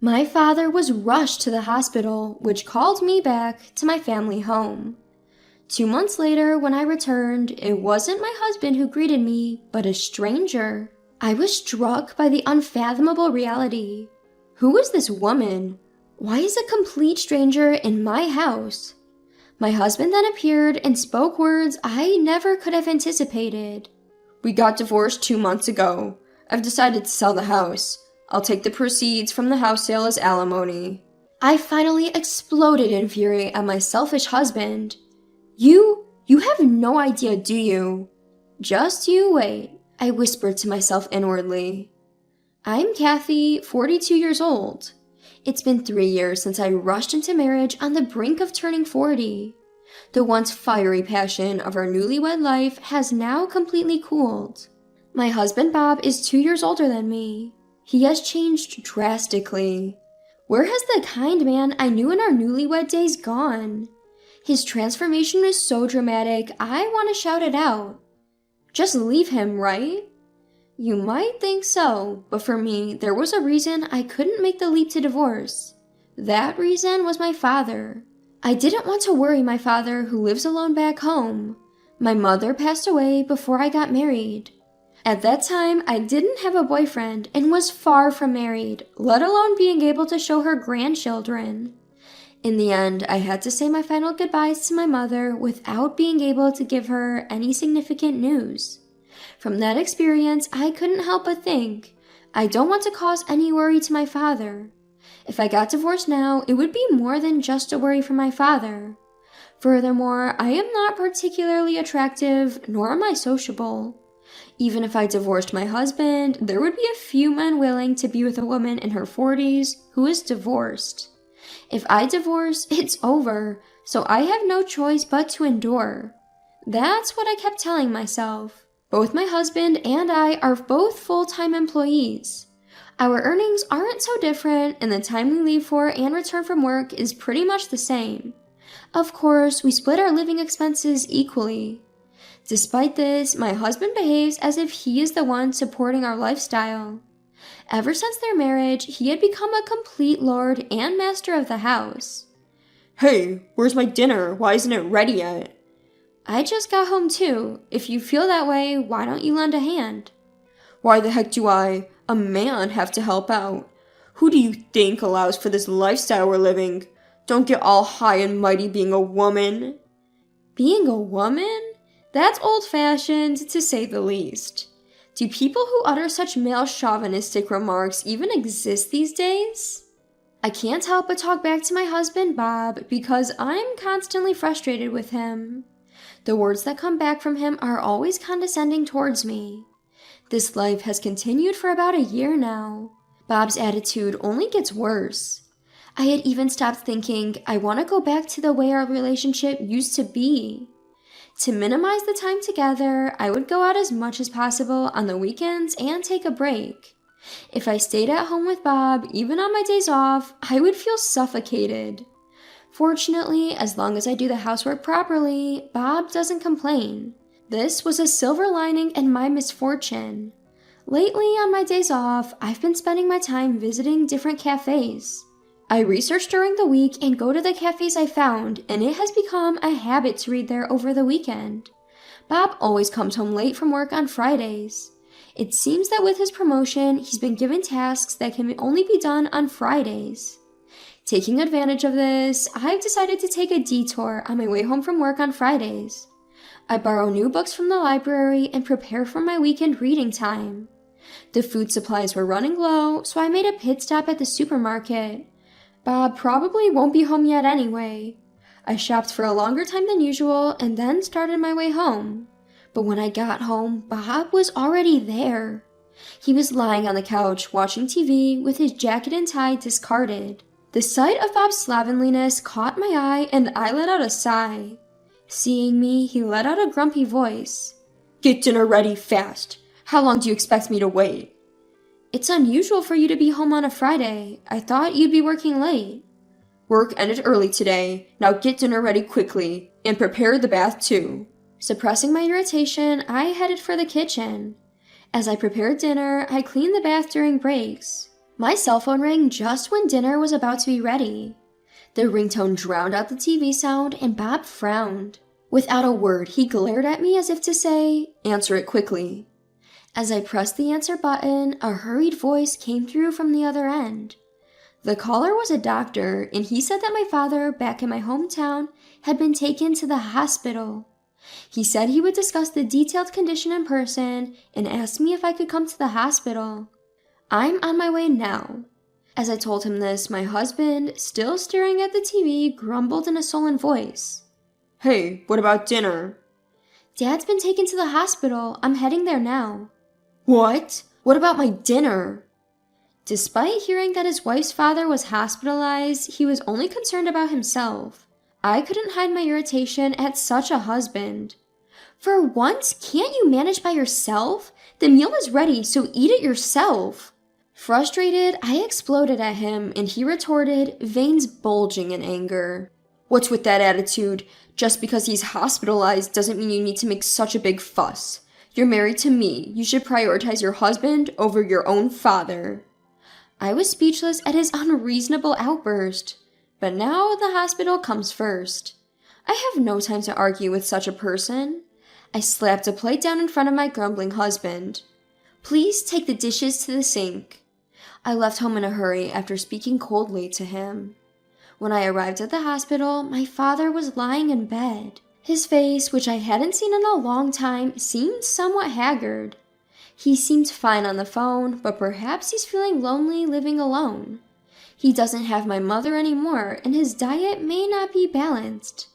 My father was rushed to the hospital, which called me back to my family home. 2 months later, when I returned, it wasn't my husband who greeted me, but a stranger. I was struck by the unfathomable reality. Who was this woman? Why is a complete stranger in my house? My husband then appeared and spoke words I never could have anticipated. We got divorced 2 months ago. I've decided to sell the house. I'll take the proceeds from the house sale as alimony. I finally exploded in fury at my selfish husband. You have no idea, do you? Just you wait, I whispered to myself inwardly. I'm Kathy, 42 years old. It's been 3 years since I rushed into marriage on the brink of turning 40. The once fiery passion of our newlywed life has now completely cooled. My husband Bob is 2 years older than me. He has changed drastically. Where has the kind man I knew in our newlywed days gone? His transformation is so dramatic, I want to shout it out. Just leave him, right? You might think so, but for me, there was a reason I couldn't make the leap to divorce. That reason was my father. I didn't want to worry my father, who lives alone back home. My mother passed away before I got married. At that time, I didn't have a boyfriend and was far from married, let alone being able to show her grandchildren. In the end, I had to say my final goodbyes to my mother without being able to give her any significant news. From that experience, I couldn't help but think, I don't want to cause any worry to my father. If I got divorced now, it would be more than just a worry for my father. Furthermore, I am not particularly attractive, nor am I sociable. Even if I divorced my husband, there would be a few men willing to be with a woman in her 40s who is divorced. If I divorce, it's over, so I have no choice but to endure. That's what I kept telling myself. Both my husband and I are both full-time employees. Our earnings aren't so different, and the time we leave for and return from work is pretty much the same. Of course, we split our living expenses equally. Despite this, my husband behaves as if he is the one supporting our lifestyle. Ever since their marriage, he had become a complete lord and master of the house. Hey, where's my dinner? Why isn't it ready yet? I just got home too. If you feel that way, why don't you lend a hand? Why the heck do I, a man, have to help out? Who do you think allows for this lifestyle we're living? Don't get all high and mighty being a woman. Being a woman? That's old-fashioned, to say the least. Do people who utter such male chauvinistic remarks even exist these days? I can't help but talk back to my husband, Bob, because I'm constantly frustrated with him. The words that come back from him are always condescending towards me. This life has continued for about a year now. Bob's attitude only gets worse. I had even stopped thinking I want to go back to the way our relationship used to be. To minimize the time together, I would go out as much as possible on the weekends and take a break. If I stayed at home with Bob, even on my days off, I would feel suffocated. Fortunately, as long as I do the housework properly, Bob doesn't complain. This was a silver lining in my misfortune. Lately, on my days off, I've been spending my time visiting different cafes. I research during the week and go to the cafes I found, and it has become a habit to read there over the weekend. Bob always comes home late from work on Fridays. It seems that with his promotion, he's been given tasks that can only be done on Fridays. Taking advantage of this, I've decided to take a detour on my way home from work on Fridays. I borrow new books from the library and prepare for my weekend reading time. The food supplies were running low, so I made a pit stop at the supermarket. Bob probably won't be home yet anyway. I shopped for a longer time than usual and then started my way home. But when I got home, Bob was already there. He was lying on the couch watching TV with his jacket and tie discarded. The sight of Bob's slovenliness caught my eye and I let out a sigh. Seeing me, he let out a grumpy voice. Get dinner ready fast. How long do you expect me to wait? It's unusual for you to be home on a Friday. I thought you'd be working late. Work ended early today. Now get dinner ready quickly, and prepare the bath too. Suppressing my irritation, I headed for the kitchen. As I prepared dinner, I cleaned the bath during breaks. My cell phone rang just when dinner was about to be ready. The ringtone drowned out the TV sound and Bob frowned. Without a word, he glared at me as if to say, "Answer it quickly." As I pressed the answer button, a hurried voice came through from the other end. The caller was a doctor, and he said that my father, back in my hometown, had been taken to the hospital. He said he would discuss the detailed condition in person and asked me if I could come to the hospital. "I'm on my way now." As I told him this, my husband, still staring at the TV, grumbled in a sullen voice. "Hey, what about dinner?" "Dad's been taken to the hospital. I'm heading there now." "What? What about my dinner?" Despite hearing that his wife's father was hospitalized, he was only concerned about himself. I couldn't hide my irritation at such a husband. "For once, can't you manage by yourself? The meal is ready, so eat it yourself." Frustrated, I exploded at him, and he retorted, veins bulging in anger. "What's with that attitude? Just because he's hospitalized doesn't mean you need to make such a big fuss. You're married to me. You should prioritize your husband over your own father." I was speechless at his unreasonable outburst. But now the hospital comes first. I have no time to argue with such a person. I slapped a plate down in front of my grumbling husband. "Please take the dishes to the sink." I left home in a hurry after speaking coldly to him. When I arrived at the hospital, my father was lying in bed. His face, which I hadn't seen in a long time, seemed somewhat haggard. He seemed fine on the phone, but perhaps he's feeling lonely living alone. He doesn't have my mother anymore, and his diet may not be balanced.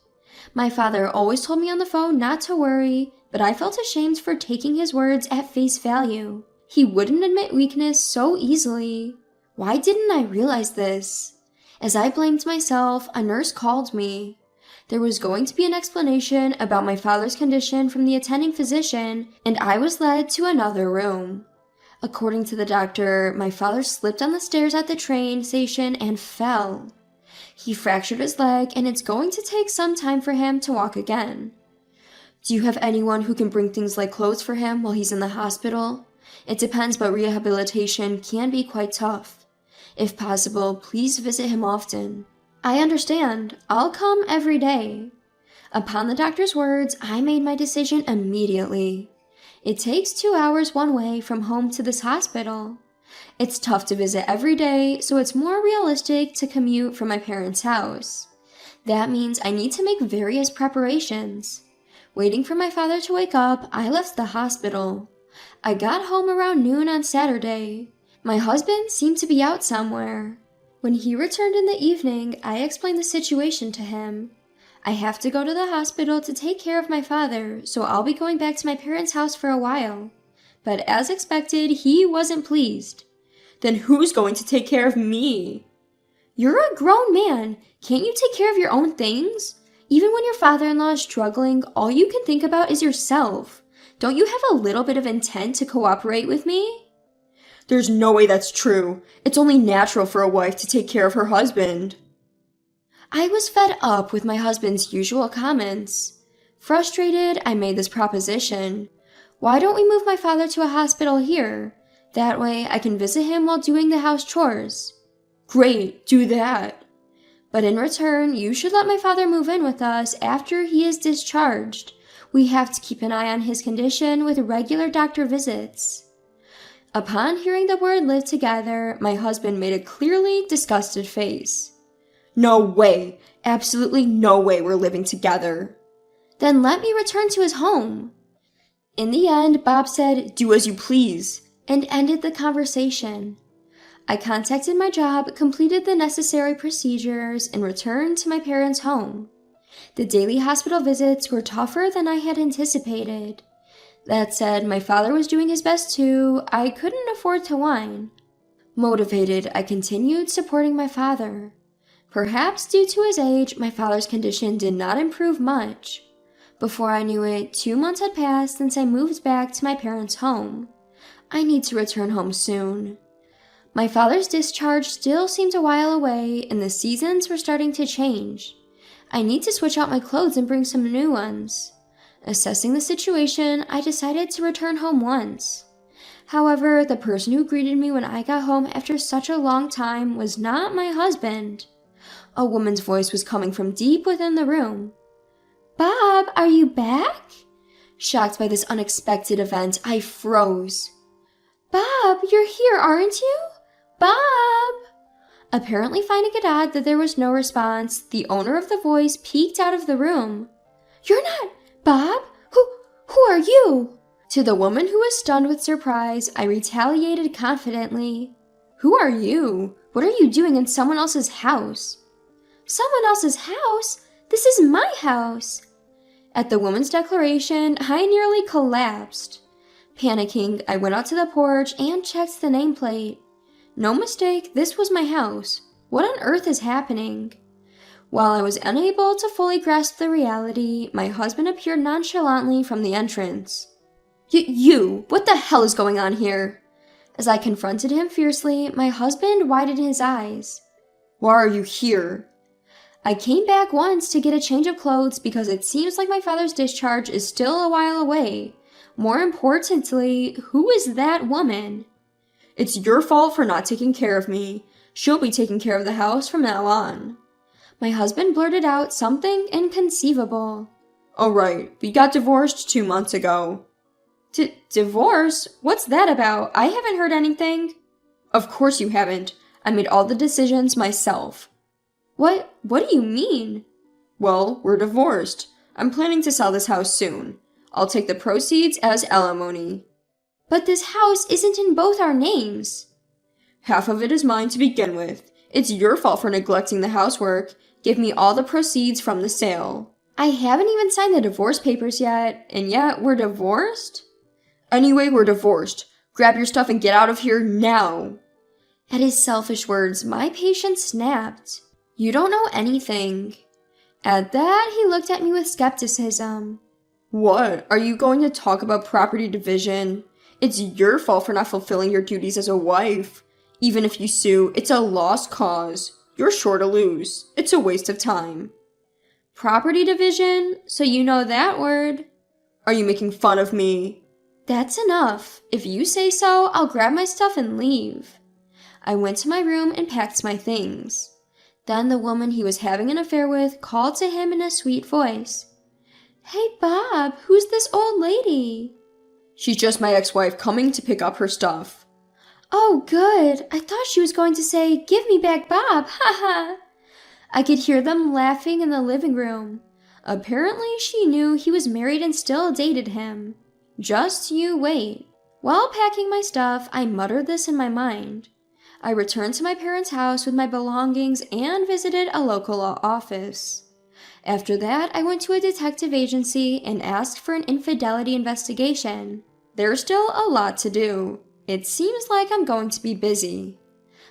My father always told me on the phone not to worry, but I felt ashamed for taking his words at face value. He wouldn't admit weakness so easily. Why didn't I realize this? As I blamed myself, a nurse called me. There was going to be an explanation about my father's condition from the attending physician, and I was led to another room. According to the doctor, my father slipped on the stairs at the train station and fell. He fractured his leg, and it's going to take some time for him to walk again. "Do you have anyone who can bring things like clothes for him while he's in the hospital? It depends, but rehabilitation can be quite tough. If possible, please visit him often." "I understand. I'll come every day." Upon the doctor's words, I made my decision immediately. It takes 2 hours one way from home to this hospital. It's tough to visit every day, so it's more realistic to commute from my parents' house. That means I need to make various preparations. Waiting for my father to wake up, I left the hospital. I got home around noon on Saturday. My husband seemed to be out somewhere. When he returned in the evening, I explained the situation to him. I have to go to the hospital to take care of my father, so I'll be going back to my parents' house for a while. But as expected, he wasn't pleased. "Then who's going to take care of me?" "You're a grown man. Can't you take care of your own things? Even when your father-in-law is struggling, all you can think about is yourself. Don't you have a little bit of intent to cooperate with me?" "There's no way that's true. It's only natural for a wife to take care of her husband." I was fed up with my husband's usual comments. Frustrated, I made this proposition. "Why don't we move my father to a hospital here? That way I can visit him while doing the house chores." "Great, do that." "But in return, you should let my father move in with us after he is discharged. We have to keep an eye on his condition with regular doctor visits." Upon hearing the word "live together," my husband made a clearly disgusted face. "No way. Absolutely no way we're living together." "Then let me return to his home." In the end, Bob said, "Do as you please," and ended the conversation. I contacted my job, completed the necessary procedures, and returned to my parents' home. The daily hospital visits were tougher than I had anticipated. That said, my father was doing his best too. I couldn't afford to whine. Motivated, I continued supporting my father. Perhaps due to his age, my father's condition did not improve much. Before I knew it, 2 months had passed since I moved back to my parents' home. I need to return home soon. My father's discharge still seemed a while away, and the seasons were starting to change. I need to switch out my clothes and bring some new ones. Assessing the situation, I decided to return home once. However, the person who greeted me when I got home after such a long time was not my husband. A woman's voice was coming from deep within the room. Bob, are you back? Shocked by this unexpected event, I froze. Bob, you're here, aren't you? Bob! Apparently finding it odd that there was no response, the owner of the voice peeked out of the room. You're not Bob? Who are you? To the woman who was stunned with surprise, I retaliated confidently. Who are you? What are you doing in someone else's house? Someone else's house? This is my house. At the woman's declaration, I nearly collapsed. Panicking, I went out to the porch and checked the nameplate. No mistake, this was my house. What on earth is happening? While I was unable to fully grasp the reality, my husband appeared nonchalantly from the entrance. You! What the hell is going on here? As I confronted him fiercely, my husband widened his eyes. Why are you here? I came back once to get a change of clothes because it seems like my father's discharge is still a while away. More importantly, who is that woman? It's your fault for not taking care of me. She'll be taking care of the house from now on. My husband blurted out something inconceivable. Oh right, we got divorced 2 months ago. Divorce? What's that about? I haven't heard anything. Of course you haven't. I made all the decisions myself. What do you mean? Well, we're divorced. I'm planning to sell this house soon. I'll take the proceeds as alimony. But this house isn't in both our names. Half of it is mine to begin with. It's your fault for neglecting the housework. Give me all the proceeds from the sale. I haven't even signed the divorce papers yet, and yet we're divorced? Anyway, we're divorced. Grab your stuff and get out of here now. At his selfish words, my patience snapped. You don't know anything. At that, he looked at me with skepticism. What? Are you going to talk about property division? It's your fault for not fulfilling your duties as a wife. Even if you sue, it's a lost cause. You're sure to lose. It's a waste of time. Property division? So you know that word. Are you making fun of me? That's enough. If you say so, I'll grab my stuff and leave. I went to my room and packed my things. Then the woman he was having an affair with called to him in a sweet voice. Hey Bob, who's this old lady? She's just my ex-wife coming to pick up her stuff. Oh good, I thought she was going to say, give me back Bob, haha. I could hear them laughing in the living room. Apparently she knew he was married and still dated him. Just you wait. While packing my stuff, I muttered this in my mind. I returned to my parents' house with my belongings and visited a local law office. After that, I went to a detective agency and asked for an infidelity investigation. There's still a lot to do. It seems like I'm going to be busy.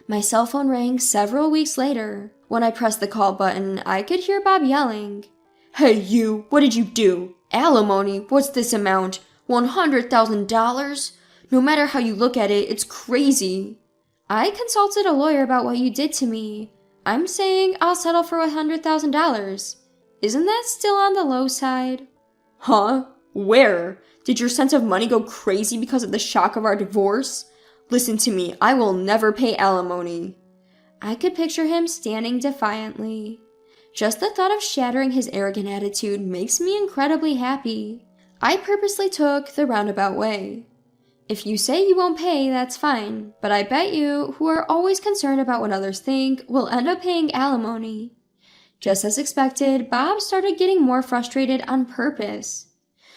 My cell phone rang several weeks later. When I pressed the call button, I could hear Bob yelling, Hey you, what did you do? Alimony, what's this amount? $100,000? No matter how you look at it, it's crazy. I consulted a lawyer about what you did to me. I'm saying I'll settle for $100,000. Isn't that still on the low side? Huh? Where? Did your sense of money go crazy because of the shock of our divorce? Listen to me, I will never pay alimony. I could picture him standing defiantly. Just the thought of shattering his arrogant attitude makes me incredibly happy. I purposely took the roundabout way. If you say you won't pay, that's fine, but I bet you, who are always concerned about what others think, will end up paying alimony. Just as expected, Bob started getting more frustrated on purpose.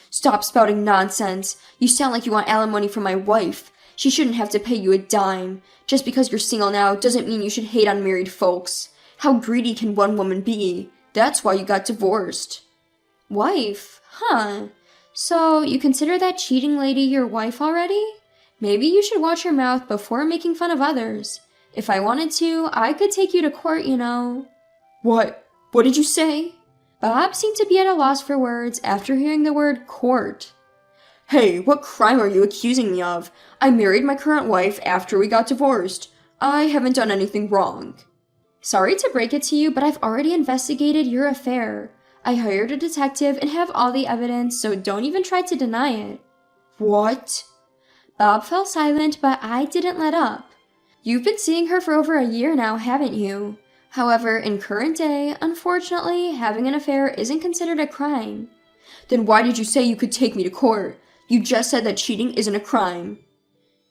Stop spouting nonsense. You sound like you want alimony from my wife. She shouldn't have to pay you a dime. Just because you're single now doesn't mean you should hate on married folks. How greedy can one woman be? That's why you got divorced. Wife? Huh. So, you consider that cheating lady your wife already? Maybe you should watch your mouth before making fun of others. If I wanted to, I could take you to court, you know. What? What did you say? Bob seemed to be at a loss for words after hearing the word court. Hey, what crime are you accusing me of? I married my current wife after we got divorced. I haven't done anything wrong. Sorry to break it to you, but I've already investigated your affair. I hired a detective and have all the evidence, so don't even try to deny it. What? Bob fell silent, but I didn't let up. You've been seeing her for over a year now, haven't you? However, in current day, unfortunately, having an affair isn't considered a crime. Then why did you say you could take me to court? You just said that cheating isn't a crime.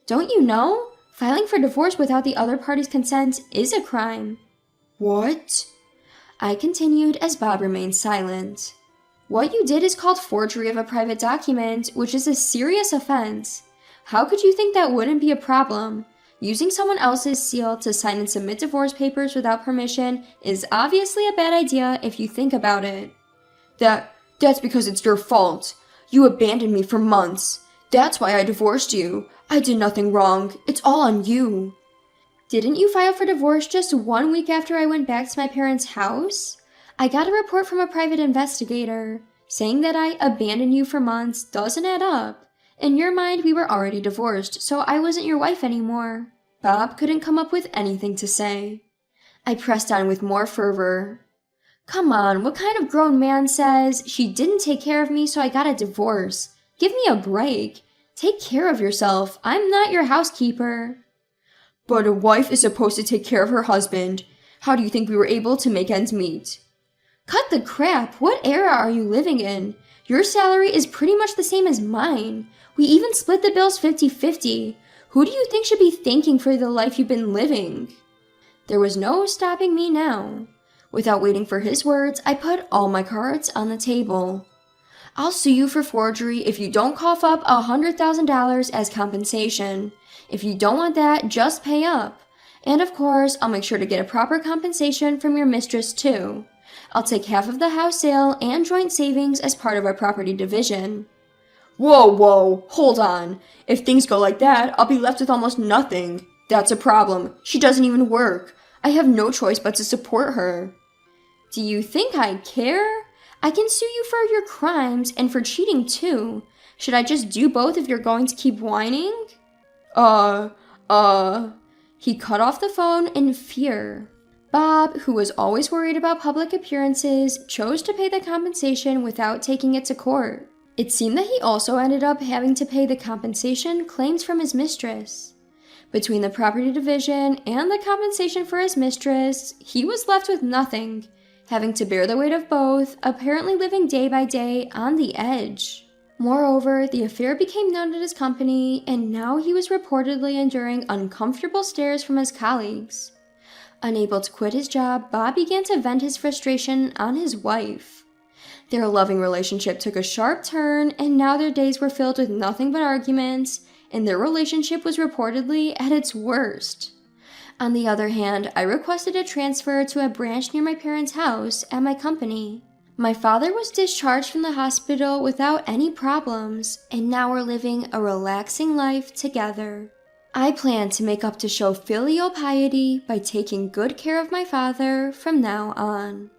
Don't you know? Filing for divorce without the other party's consent is a crime. What? I continued as Bob remained silent. What you did is called forgery of a private document, which is a serious offense. How could you think that wouldn't be a problem? Using someone else's seal to sign and submit divorce papers without permission is obviously a bad idea if you think about it. That's because it's your fault. You abandoned me for months. That's why I divorced you. I did nothing wrong. It's all on you. Didn't you file for divorce just 1 week after I went back to my parents' house? I got a report from a private investigator. Saying that I abandoned you for months doesn't add up. In your mind, we were already divorced, so I wasn't your wife anymore. Bob couldn't come up with anything to say. I pressed on with more fervor. Come on, what kind of grown man says, she didn't take care of me, so I got a divorce? Give me a break. Take care of yourself. I'm not your housekeeper. But a wife is supposed to take care of her husband. How do you think we were able to make ends meet? Cut the crap. What era are you living in? Your salary is pretty much the same as mine. We even split the bills 50-50. Who do you think should be thanking for the life you've been living? There was no stopping me now. Without waiting for his words, I put all my cards on the table. I'll sue you for forgery if you don't cough up $100,000 as compensation. If you don't want that, just pay up. And of course, I'll make sure to get a proper compensation from your mistress too. I'll take half of the house sale and joint savings as part of our property division. Whoa, hold on. If things go like that, I'll be left with almost nothing. That's a problem. She doesn't even work. I have no choice but to support her. Do you think I care? I can sue you for your crimes and for cheating too. Should I just do both if you're going to keep whining? He cut off the phone in fear. Bob, who was always worried about public appearances, chose to pay the compensation without taking it to court. It seemed that he also ended up having to pay the compensation claimed from his mistress. Between the property division and the compensation for his mistress, he was left with nothing, having to bear the weight of both, apparently living day by day on the edge. Moreover, the affair became known at his company, and now he was reportedly enduring uncomfortable stares from his colleagues. Unable to quit his job, Bob began to vent his frustration on his wife. Their loving relationship took a sharp turn, and now their days were filled with nothing but arguments, and their relationship was reportedly at its worst. On the other hand, I requested a transfer to a branch near my parents' house at my company. My father was discharged from the hospital without any problems, and now we're living a relaxing life together. I plan to make up to show filial piety by taking good care of my father from now on.